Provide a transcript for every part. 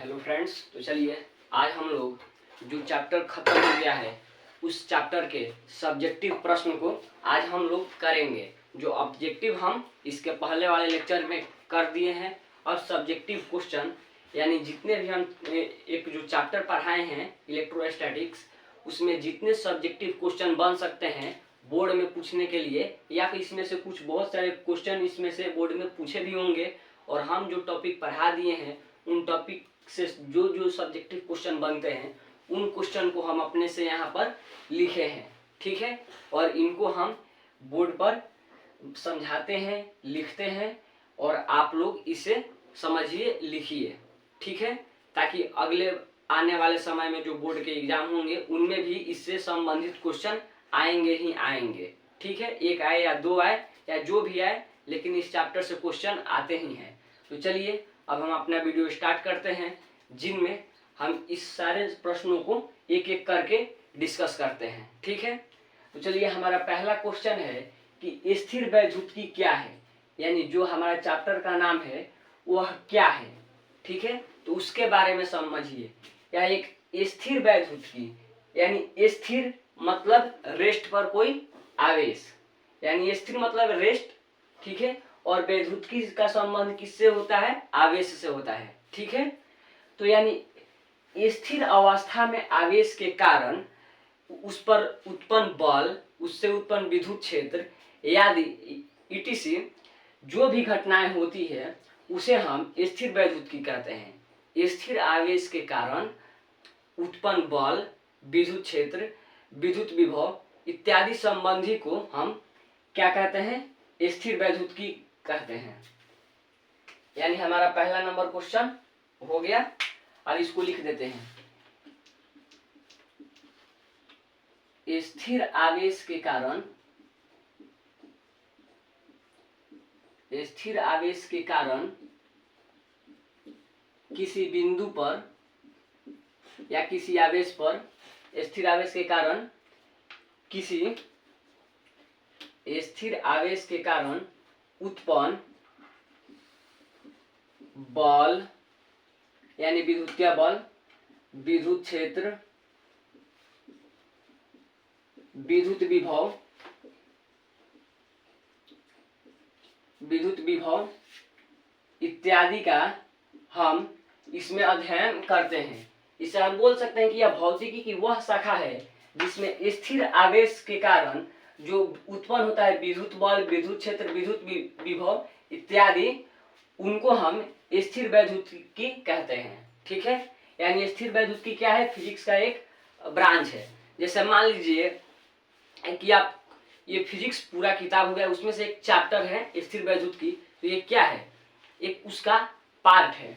Hello friends, तो चलिए आज हम लोग जो चैप्टर खत्म हो गया है उस चैप्टर के सब्जेक्टिव प्रश्न को आज हम लोग करेंगे। जो ऑब्जेक्टिव हम इसके पहले वाले लेक्चर में कर दिए हैं और सब्जेक्टिव क्वेश्चन यानी जितने भी हम एक जो चैप्टर पढ़ाए हैं इलेक्ट्रोस्टैटिक्स, उसमें जितने सब्जेक्टिव क्वेश्चन बन सकते हैं बोर्ड में पूछने के लिए, या फिर इसमें से कुछ बहुत सारे क्वेश्चन इसमें से बोर्ड में पूछे भी होंगे और हम जो टॉपिक पढ़ा दिए हैं उन टॉपिक से जो जो सब्जेक्टिव क्वेश्चन बनते हैं उन क्वेश्चन को हम अपने से यहाँ पर लिखे हैं, ठीक है। और इनको हम बोर्ड पर समझाते हैं, लिखते हैं और आप लोग इसे समझिए, लिखिए, ठीक है, ताकि अगले आने वाले समय में जो बोर्ड के एग्जाम होंगे उनमें भी इससे संबंधित क्वेश्चन आएंगे ही आएंगे, ठीक है। एक आए या दो आए या जो भी आए, लेकिन इस चैप्टर से क्वेश्चन आते ही हैं। तो चलिए अब हम अपना वीडियो स्टार्ट करते हैं, जिनमें हम इस सारे प्रश्नों को एक एक करके डिस्कस करते हैं, ठीक है। तो चलिए हमारा पहला क्वेश्चन है कि स्थिर वैद्युतिकी क्या है, यानी जो हमारा चैप्टर का नाम है वह क्या है, ठीक है। तो उसके बारे में समझिए। या एक स्थिर वैद्युतिकी यानी स्थिर मतलब रेस्ट पर कोई आवेश, यानी स्थिर मतलब रेस्ट, ठीक है। और वैद्युतिकी का संबंध किससे होता है? आवेश से होता है, ठीक है। तो यानी स्थिर अवस्था में आवेश के कारण उस पर उत्पन्न बल, उससे उत्पन्न विद्युत क्षेत्र आदि etc जो भी घटनाएं होती है उसे हम स्थिर वैद्युतिकी कहते हैं। स्थिर आवेश के कारण उत्पन्न बल, विद्युत क्षेत्र, विद्युत विभव इत्यादि संबंधी को हम क्या कहते हैं? स्थिर वैद्युतिकी कहते हैं। यानी हमारा पहला नंबर क्वेश्चन हो गया। अब इसको लिख देते हैं। स्थिर आवेश के कारण किसी बिंदु पर या किसी आवेश पर, स्थिर आवेश के कारण किसी स्थिर आवेश के कारण उत्पन्न बल यानी विद्युतीय बल, विद्युत क्षेत्र, विद्युत विभव इत्यादि का हम इसमें अध्ययन करते हैं। इसे हम बोल सकते हैं कि यह भौतिकी की वह शाखा है जिसमें स्थिर आवेश के कारण जो उत्पन्न होता है विद्युत बल, विद्युत क्षेत्र, विद्युत विभव इत्यादि, उनको हम स्थिर वैद्युतिकी कहते हैं, ठीक है। यानी स्थिर वैद्युतिकी क्या है? फिजिक्स का एक ब्रांच है। जैसे मान लीजिए कि आप ये फिजिक्स पूरा किताब हो गया, उसमें से एक चैप्टर है स्थिर वैद्युतिकी, तो ये क्या है? एक उसका पार्ट है।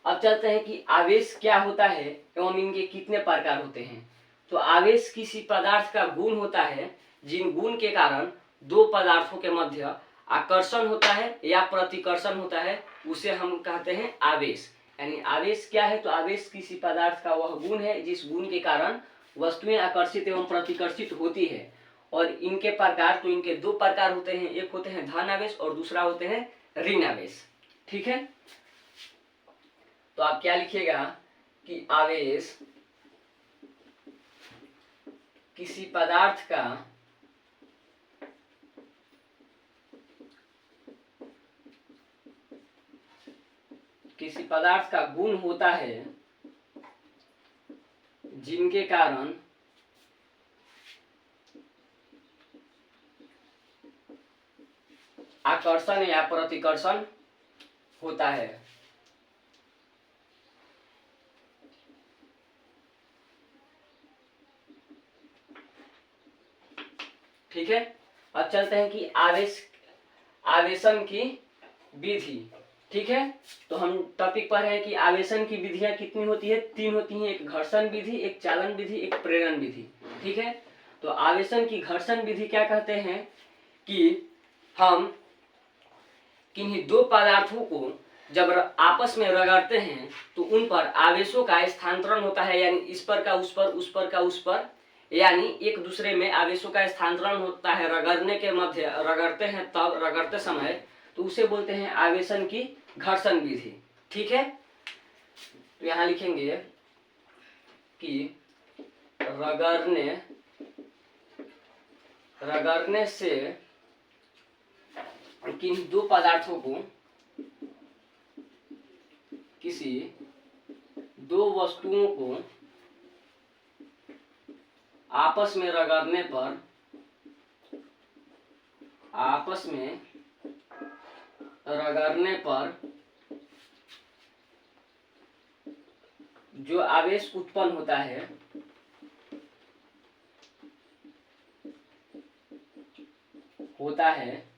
अब चलते हैं कि आवेश क्या होता है एवं इनके कितने प्रकार होते हैं। तो आवेश किसी पदार्थ का गुण होता है जिन गुण के कारण दो पदार्थों के मध्य आकर्षण होता है या प्रतिकर्षण होता है, उसे हम कहते हैं आवेश। यानी आवेश क्या है? तो आवेश किसी पदार्थ का वह गुण है जिस गुण के कारण वस्तुएं आकर्षित एवं प्रतिकर्षित होती है। और इनके प्रकार, तो इनके दो प्रकार होते हैं, एक होते हैं धन आवेश और दूसरा होते हैं ऋण आवेश, ठीक है। तो आप क्या लिखिएगा कि आवेश किसी पदार्थ का गुण होता है जिनके कारण आकर्षण या प्रतिकर्षण होता है, ठीक है। अब चलते हैं कि आवेशन की विधि, ठीक है। तो हम टॉपिक पर है कि आवेशन की विधियां कितनी होती है? तीन होती हैं। एक घर्षण विधि, एक चालन विधि, एक प्रेरण विधि, ठीक है। तो आवेशन की घर्षण विधि क्या कहते हैं कि हम किन्हीं दो पदार्थों को जब आपस में रगड़ते हैं तो उन पर आवेशों का स्थानांतरण होता है, यानी इस पर का उस पर, उस पर का उस पर, यानी एक दूसरे में आवेशों का स्थानांतरण होता है रगड़ने के मध्य, रगड़ते हैं तब, रगड़ते समय, तो उसे बोलते हैं आवेशन की घर्षण विधि, ठीक है। तो यहाँ लिखेंगे कि रगड़ने से किन दो पदार्थों को, किसी दो वस्तुओं को आपस में रगड़ने पर जो आवेश उत्पन्न होता है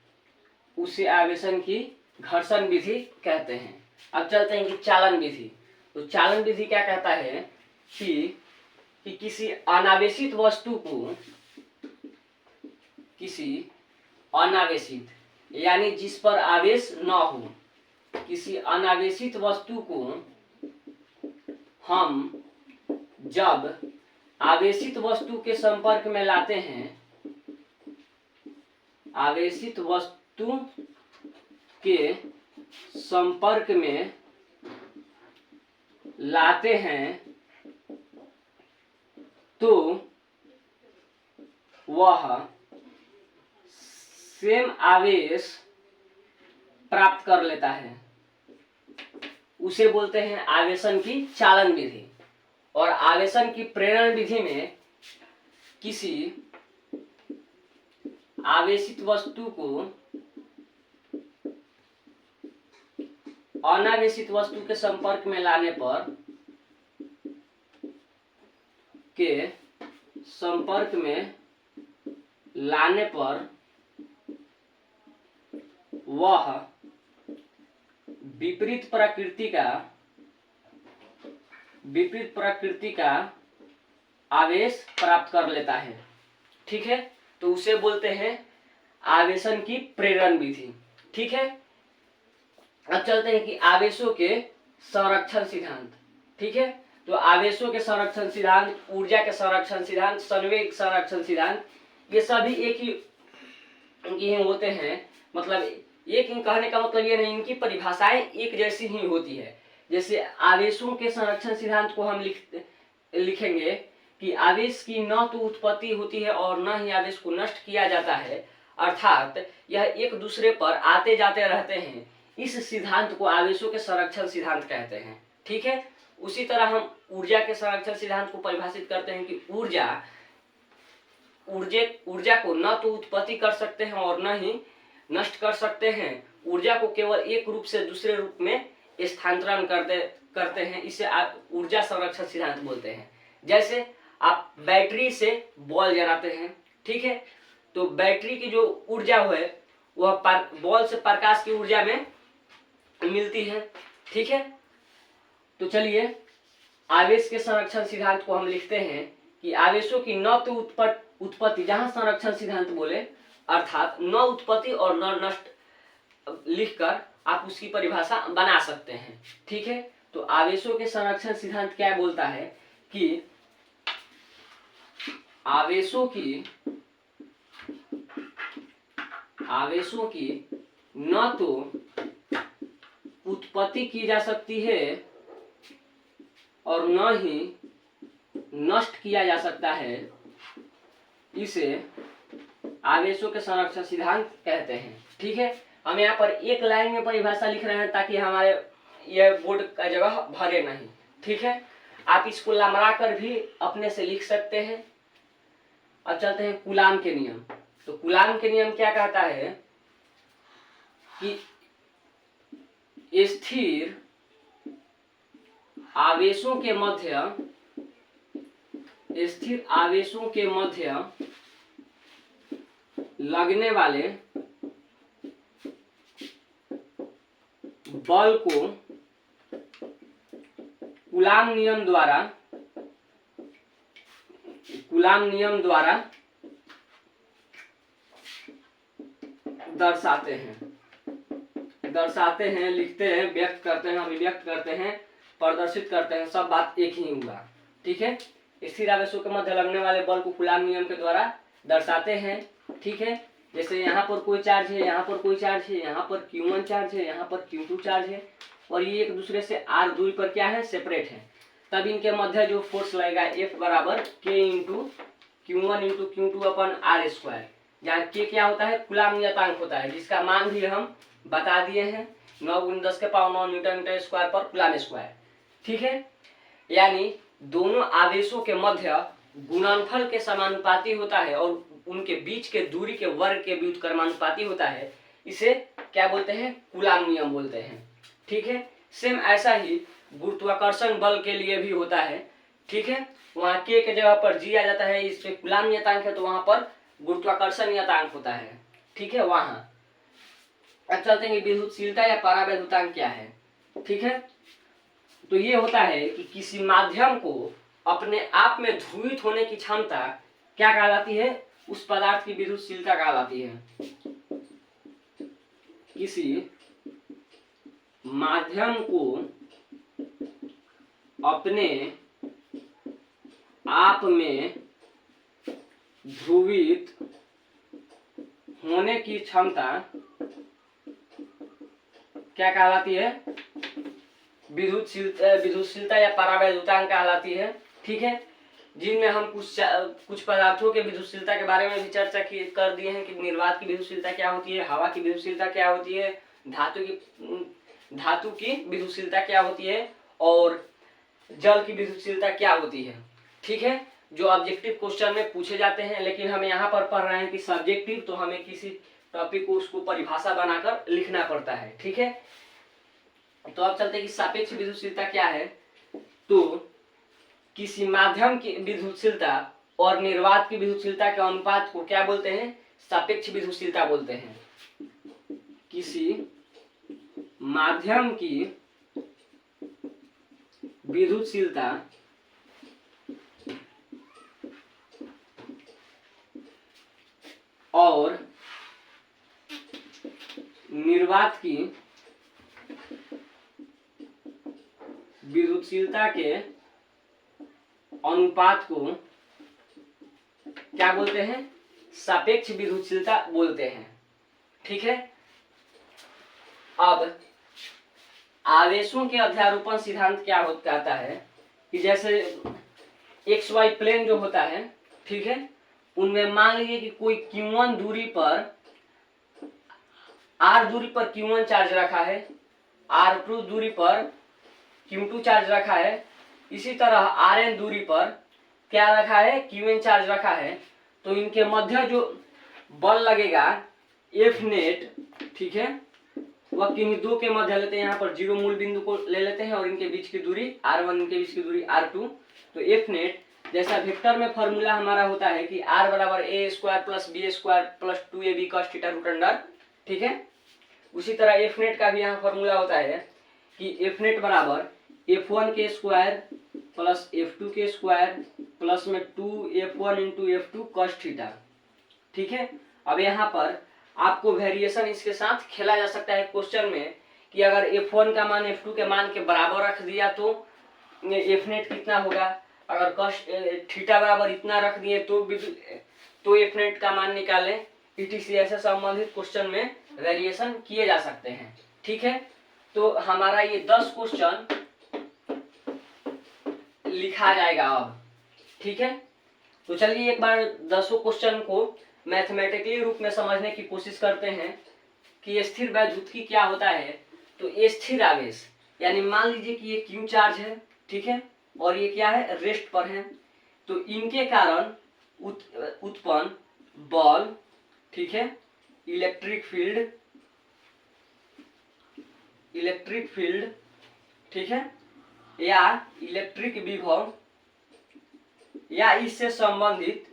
उसे आवेशन की घर्षण विधि कहते हैं। अब चलते हैं कि चालन विधि। तो चालन विधि क्या कहता है कि किसी अनावेशित वस्तु को, किसी अनावेशित यानी जिस पर आवेश न हो, किसी अनावेशित वस्तु को हम जब आवेशित वस्तु के संपर्क में लाते हैं, आवेशित वस्तु के संपर्क में लाते हैं तो वह सेम आवेश प्राप्त कर लेता है। उसे बोलते हैं आवेशन की चालन विधि। और आवेशन की प्रेरण विधि में किसी आवेशित वस्तु को अनावेशित वस्तु के संपर्क में लाने पर वह विपरीत प्रकृति का आवेश प्राप्त कर लेता है। ठीक है, तो उसे बोलते हैं आवेशन की प्रेरण विधि। ठीक है, अब चलते हैं कि आवेशों के संरक्षण सिद्धांत। ठीक है, तो आवेशों के संरक्षण सिद्धांत, ऊर्जा के संरक्षण सिद्धांत, संवेग संरक्षण सिद्धांत, ये सभी एक ही होते हैं। मतलब एक ही कहने का मतलब ये नहीं, इनकी परिभाषाएं एक जैसी ही होती है। जैसे आवेशों के संरक्षण सिद्धांत को हम लिखेंगे कि आवेश की न तो उत्पत्ति होती है और न ही आवेश को नष्ट किया जाता है, अर्थात यह एक दूसरे पर आते जाते रहते हैं। इस सिद्धांत को आवेशों के संरक्षण सिद्धांत कहते हैं। ठीक है, उसी तरह हम ऊर्जा के संरक्षण सिद्धांत को परिभाषित करते हैं कि ऊर्जा को न तो उत्पत्ति कर सकते हैं और न ही नष्ट कर सकते हैं। ऊर्जा को केवल एक रूप से दूसरे रूप में स्थानांतरण करते हैं। इसे आप ऊर्जा संरक्षण सिद्धांत बोलते हैं। जैसे आप बैटरी से बॉल जलाते हैं, ठीक है, तो बैटरी की जो ऊर्जा है वह बॉल से प्रकाश की ऊर्जा में मिलती है। ठीक है, तो चलिए आवेश के संरक्षण सिद्धांत को हम लिखते हैं कि आवेशों की न तो उत्पत्ति, जहां संरक्षण सिद्धांत बोले अर्थात न उत्पत्ति और न नष्ट लिखकर आप उसकी परिभाषा बना सकते हैं। ठीक है, तो आवेशों के संरक्षण सिद्धांत क्या बोलता है कि आवेशों की न तो उत्पत्ति की जा सकती है और न ही नष्ट किया जा सकता है। इसे आवेशों के संरक्षण सिद्धांत कहते हैं। ठीक है, हम यहाँ पर एक लाइन में परिभाषा लिख रहे हैं ताकि हमारे यह बोर्ड का जगह भरे नहीं। ठीक है, आप इसको लमरा कर भी अपने से लिख सकते हैं। अब चलते हैं कूलाम के नियम। तो कूलाम के नियम क्या कहता है कि स्थिर आवेशों के मध्य लगने वाले बल को कूलाम नियम द्वारा दर्शाते हैं, लिखते हैं, व्यक्त करते हैं, अभिव्यक्त करते हैं, प्रदर्शित करते हैं। सब बात एक ही हुआ। ठीक है, स्थिर आवेशों के मध्य लगने वाले बल को कूलाम नियम के द्वारा दर्शाते हैं। ठीक है, जैसे यहाँ पर कोई चार्ज है, यहाँ पर कोई चार्ज है, यहाँ पर Q1 चार्ज है, यहाँ पर Q2 चार्ज है। और ये एक दूसरे से r दूरी पर क्या है, सेपरेट है, तब इनके मध्य जो फोर्स लगेगा F बराबर K into Q1 into Q2 अपन R स्क्वायर, जहाँ K क्या होता है, कूलाम नियतांक होता है, जिसका मान भी हम बता दिए हैं 9 × 10⁻⁹ न्यूटन मीटर स्क्वायर पर कूलाम स्क्वायर। ठीक है, यानी दोनों आवेशों के मध्य गुणनफल के समानुपाती होता है और उनके बीच के दूरी के वर्ग के व्युत्क्रमानुपाती होता है, इसे क्या बोलते हैं, कूलाम नियम बोलते हैं। ठीक है, सेम ऐसा ही गुरुत्वाकर्षण बल के लिए भी होता है। ठीक है, वहाँ के जगह पर जी आ जाता है, इस पे कूलाम नियतांक है तो वहां पर गुरुत्वाकर्षण नियतांक होता है। ठीक है, वहां अब चलते हैं विद्युतशीलता या परावैद्युतांक क्या है। ठीक है, तो ये होता है कि किसी माध्यम को अपने आप में ध्रुवित होने की क्षमता क्या कहलाती है, उस पदार्थ की विद्युतशीलता कहलाती है। किसी माध्यम को अपने आप में ध्रुवित होने की क्षमता क्या कहलाती है, विद्युतशीलता या परावैद्युतांक कहलाती है। ठीक है, जिनमें हम कुछ पदार्थों के विद्युतशीलता के बारे में भी चर्चा कर दिए हैं कि निर्वात की विद्युतशीलता क्या होती है, हवा की विद्युतशीलता क्या होती है, धातु की विद्युतशीलता क्या होती है और जल की विद्युतशीलता क्या होती है। ठीक है, जो ऑब्जेक्टिव क्वेश्चन में पूछे जाते हैं, लेकिन हम यहाँ पर पढ़ रहे हैं कि सब्जेक्टिव, तो हमें किसी टॉपिक को उसको परिभाषा बनाकर लिखना पड़ता है। ठीक है, तो अब चलते हैं कि सापेक्ष विद्युतशीलता क्या है। तो किसी माध्यम की विद्युतशीलता और निर्वात की विद्युतशीलता के अनुपात को क्या बोलते हैं, सापेक्ष विद्युतशीलता बोलते हैं। किसी माध्यम की विद्युतशीलता और निर्वात की विद्युतशीलता के अनुपात को क्या बोलते हैं, सापेक्ष विद्युतशीलता बोलते हैं। ठीक है, अब आवेशों के अध्यारोपण सिद्धांत क्या कहता है कि जैसे XY प्लेन जो होता है, ठीक है, उनमें मान लीजिए कि कोई Q1 दूरी पर, R दूरी पर Q1 चार्ज रखा है, R2 दूरी पर Q2 चार्ज रखा है, इसी तरह Rn दूरी पर क्या रखा है, Qn चार्ज रखा है, तो इनके मध्य जो बल लगेगा F नेट, ठीक है, वह किन्हीं दो के मध्य लेते हैं, यहाँ पर 0 मूल बिंदु को ले लेते हैं और इनके बीच की दूरी R1, इनके बीच की दूरी R2, तो F नेट जैसा वेक्टर में फॉर्मूला हमारा होता है कि R बराबर a square plus b square plus 2ab cos theta root under. ठीक है, उसी तरह F नेट का भी यहाँ फॉर्मूला होता है कि F नेट बराबर F1 के स्क्वायर प्लस F2 के स्क्वायर प्लस में 2F1 into F2 cos theta. ठीक है, अब यहाँ पर आपको वेरिएशन इसके साथ खेला जा सकता है क्वेश्चन में कि अगर F1 का मान F2 के मान के बराबर रख दिया तो F नेट कितना होगा, अगर cos थीटा बराबर इतना रख दिए तो F नेट का मान निकालें। ETC ऐसे संबंधित क्वेश्चन में वेरिएशन किए जा सकते हैं। ठीक है, तो हमारा ये 10 क्वेश्चन लिखा जाएगा अब। ठीक है, तो चलिए एक बार 10 क्वेश्चन को मैथमेटिकली रूप में समझने की कोशिश करते हैं कि स्थिर वैद्युतिकी क्या होता है। तो स्थिर आवेश यानी मान लीजिए कि ये Q चार्ज है, ठीक है, और ये क्या है, रेस्ट पर है, तो इनके कारण उत्पन्न बल, ठीक है, इलेक्ट्रिक फील्ड, ठीक है, या इलेक्ट्रिक विभव या इससे संबंधित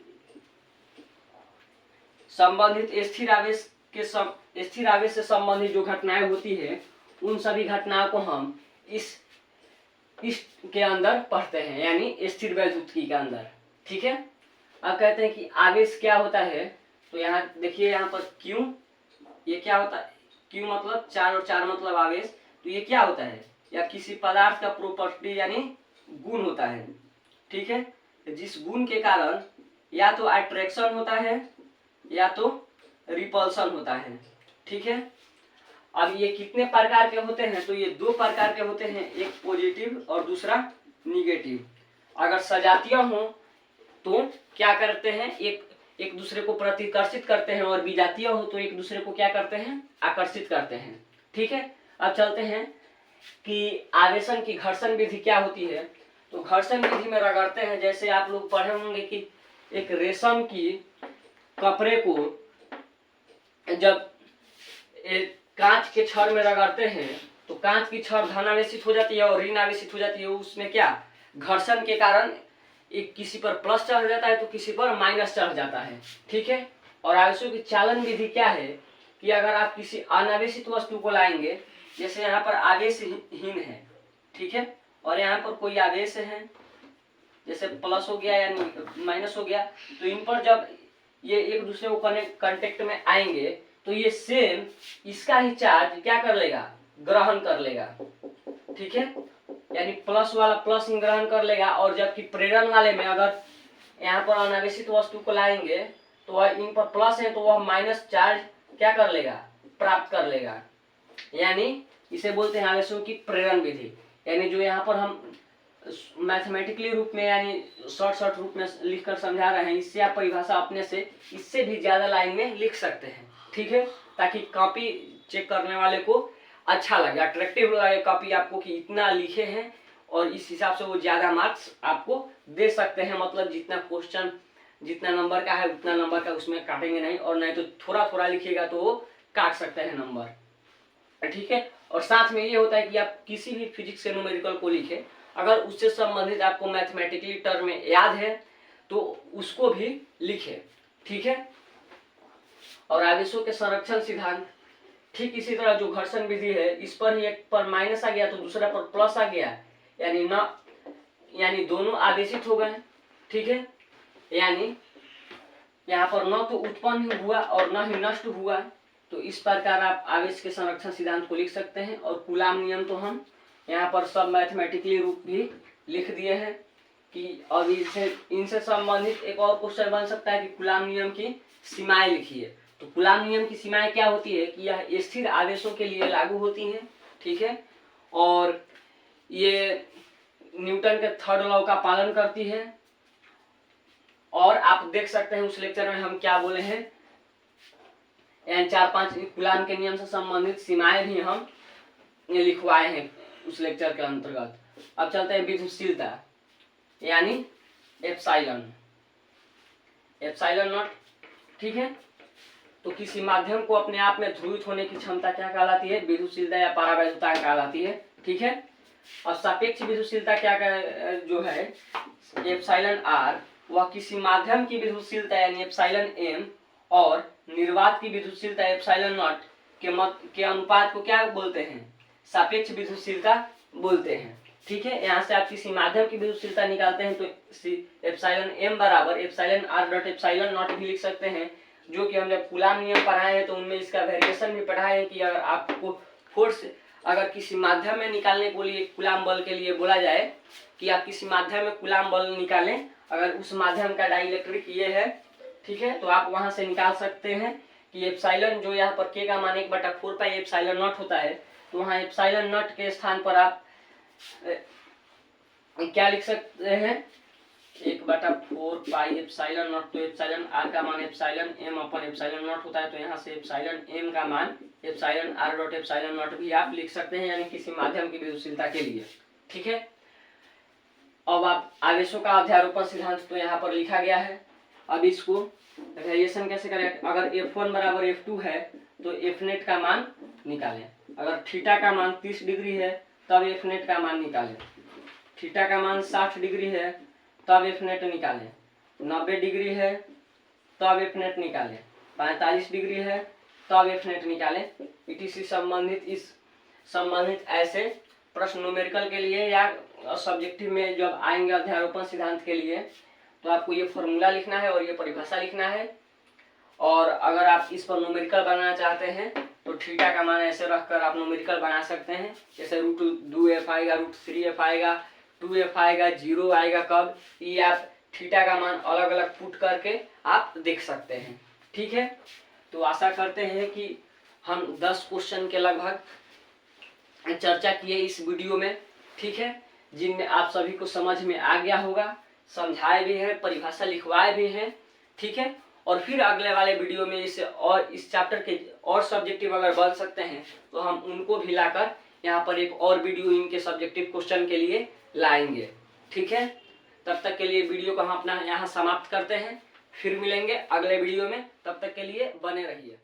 स्थिर आवेश से संबंधित जो घटनाएं होती है, उन सभी घटनाओं को हम इस के अंदर पढ़ते हैं, यानी स्थिर वैद्युतिकी के अंदर। ठीक है, अब कहते हैं कि आवेश क्या होता है। तो यहाँ देखिए, यहाँ पर Q, ये क्या होता है, Q मतलब 4 और 4 मतलब आवेश, तो ये क्या होता है, या किसी पदार्थ का प्रॉपर्टी यानी गुण होता है। ठीक है, जिस गुण के कारण या तो अट्रैक्शन होता है या तो रिपल्सन होता है। ठीक है, अब ये कितने प्रकार के होते हैं, तो ये 2 प्रकार के होते हैं, एक पॉजिटिव और दूसरा निगेटिव। अगर सजातीय हो तो क्या करते हैं, एक दूसरे को प्रतिकर्षित करते हैं, और विजातीय हो तो एक दूसरे को क्या करते हैं, आकर्षित करते हैं। ठीक है, अब चलते हैं कि आवेशन की घर्षण विधि क्या होती है। तो घर्षण विधि में रगड़ते हैं, जैसे आप लोग पढ़े होंगे कि एक रेशम की कपड़े को जब एक कांच के छड़ में रगड़ते हैं तो कांच की छड़ धनावेशित हो जाती है और ऋण आवेशित हो जाती है। उसमें क्या घर्षण के कारण एक किसी पर प्लस चढ़ जाता है तो किसी पर माइनस चढ़ जाता है। ठीक है, और आवेशों की चालन विधि क्या है कि अगर आप किसी अनावेशित वस्तु को लाएंगे, जैसे यहाँ पर आवेशहीन है, ठीक है, और यहाँ पर कोई आवेश है, जैसे प्लस हो गया या माइनस हो गया, तो इन पर जब ये एक दूसरे को कांटेक्ट में आएंगे तो ये सेम इसका ही चार्ज क्या कर लेगा, ग्रहण कर लेगा। ठीक है, यानी प्लस वाला प्लस ग्रहण कर लेगा, और जबकि प्रेरण वाले में अगर यहाँ पर अनावेशित वस्तु को लाएंगे तो वह इन पर प्लस है तो वह माइनस चार्ज क्या कर लेगा, प्राप्त कर लेगा। यानी इसे बोलते हैं आवेशों की प्रेरण विधि। यानी जो यहाँ पर हम मैथमेटिकली रूप में यानी शॉर्ट रूप में लिखकर समझा रहे हैं, इससे आप परिभाषा अपने से इससे भी ज्यादा लाइन में लिख सकते हैं। ठीक है, ताकि कॉपी चेक करने वाले को अच्छा लगे, अट्रैक्टिव लगे कॉपी आपको कि इतना लिखे हैं, और इस हिसाब से वो ज्यादा मार्क्स आपको दे सकते हैं। मतलब जितना क्वेश्चन जितना नंबर का है उतना नंबर का उसमें काटेंगे नहीं, और नहीं तो थोड़ा थोड़ा लिखिएगा तो वो काट सकते हैं नंबर। ठीक है, और साथ में ये होता है कि आप किसी भी फिजिक्स से न्यूमेरिकल को लिखे, अगर उससे संबंधित आपको मैथमेटिकली टर्म में याद है तो उसको भी लिखे। ठीक है, और आवेशों के संरक्षण सिद्धांत ठीक इसी तरह जो घर्षण विधि है, इस पर ही एक पर माइनस आ गया तो दूसरा पर प्लस आ गया, यानी दोनों आवेशित हो गए। ठीक है, यानी यहाँ पर न तो उत्पन्न हुआ और न ही नष्ट हुआ। तो इस प्रकार आप आवेश के संरक्षण सिद्धांत को लिख सकते हैं। और कूलाम नियम तो हम यहाँ पर सब मैथमेटिकली रूप भी लिख दिए हैं कि अब इनसे संबंधित एक और क्वेश्चन बन सकता है कि कूलाम नियम की सीमाएं लिखिए। तो कूलाम नियम की सीमाएं क्या होती है कि यह स्थिर आवेशों के लिए लागू होती हैं। ठीक है, और ये न्यूटन के थर्ड लॉ का पालन करती है। और आप देख सकते हैं उस लेक्चर में हम क्या बोले हैं, 4-5 कूलाम के नियम से संबंधित सीमाएं भी हम लिखवाए हैं उस लेक्चर के अंतर्गत। अब चलते हैं विद्युतशीलता यानी एप्सिलॉन नॉट। ठीक है, तो किसी माध्यम को अपने आप में ध्रुवित होने की क्षमता क्या कहलाती है, विद्युतशीलता या परावैद्युता कहलाती है। ठीक है, और सापेक्ष विद्युतशीलता क्या जो है एप्सिलॉन आर, वह किसी माध्यम की विद्युतशीलता यानी एप्सिलॉन एम और निर्वात की विद्युतशीलता एप्सिलॉन नॉट के अनुपात को क्या बोलते हैं, सापेक्ष विद्युतशीलता बोलते हैं। ठीक है, यहाँ से आप किसी माध्यम की विद्युतशीलता निकालते हैं तो एप्सिलॉन एम बराबर epsilon r dot epsilon naught भी लिख सकते हैं, जो कि हम जब कूलाम नियम पढ़ाए हैं तो उनमें इसका वेरिएशन भी पढ़ाए हैं कि अगर आपको फोर्स अगर किसी माध्यम में निकालने के लिए कूलाम बल के लिए बोला जाए कि आप किसी माध्यम में कूलाम बल निकालें, अगर उस माध्यम का डाइलेक्ट्रिक ये है, ठीक है, तो आप वहां से निकाल सकते हैं कि एप्सिलॉन जो यहाँ पर के का मान 1/4 पाई एप्सिलॉन नॉट होता है, तो वहाँ एप्सिलॉन नॉट के स्थान पर आप क्या लिख सकते हैं 1/4 पाई एप्सिलॉन नॉट। तो एप्सिलॉन आर का मान एप्सिलॉन एम अपन एप्सिलॉन नॉट होता है, तो यहाँ से एप्सिलॉन एम का मान epsilon r dot epsilon naught भी आप लिख सकते हैं, यानी किसी माध्यम की विद्युतशीलता के लिए। ठीक है, अब आप आवेशों का अध्यारोपण सिद्धांत तो यहाँ पर लिखा गया है। अब इसको वेरिएशन कैसे करें, अगर F1 बराबर F2 है तो F नेट का मान निकालें। अगर थीटा का मान 30 डिग्री है तब F नेट का मान निकालें। थीटा का मान 60 डिग्री है तब F नेट निकालें। 90 डिग्री है तब F नेट निकालें। 45 डिग्री है तब F नेट निकालें। इसी संबंधित ऐसे प्रश्न न्यूमेरिकल के लिए या सब्जेक्टिव में जब आएंगे अध्यारोपण सिद्धांत के लिए, तो आपको ये फॉर्मूला लिखना है और ये परिभाषा लिखना है। और अगर आप इस पर न्यूमेरिकल बनाना चाहते हैं तो थीटा का मान ऐसे रखकर आप न्यूमेरिकल बना सकते हैं, जैसे √2f आएगा, √3f आएगा, 2f आएगा, 0 आएगा, कब ये आप थीटा का मान अलग अलग पुट करके आप देख सकते हैं। ठीक है, तो आशा करते हैं कि हम 10 क्वेश्चन के लगभग चर्चा किए इस वीडियो में, ठीक है, जिनमें आप सभी को समझ में आ गया होगा, समझाए भी हैं, परिभाषा लिखवाए भी हैं, ठीक है। और फिर अगले वाले वीडियो में इसे और इस चैप्टर के और सब्जेक्टिव अगर बन सकते हैं तो हम उनको भी लाकर यहाँ पर एक और वीडियो इनके सब्जेक्टिव क्वेश्चन के लिए लाएंगे, ठीक है। तब तक के लिए वीडियो को हम अपना यहाँ समाप्त करते हैं, फिर मिलेंगे अगले वीडियो में, तब तक के लिए बने रहिए।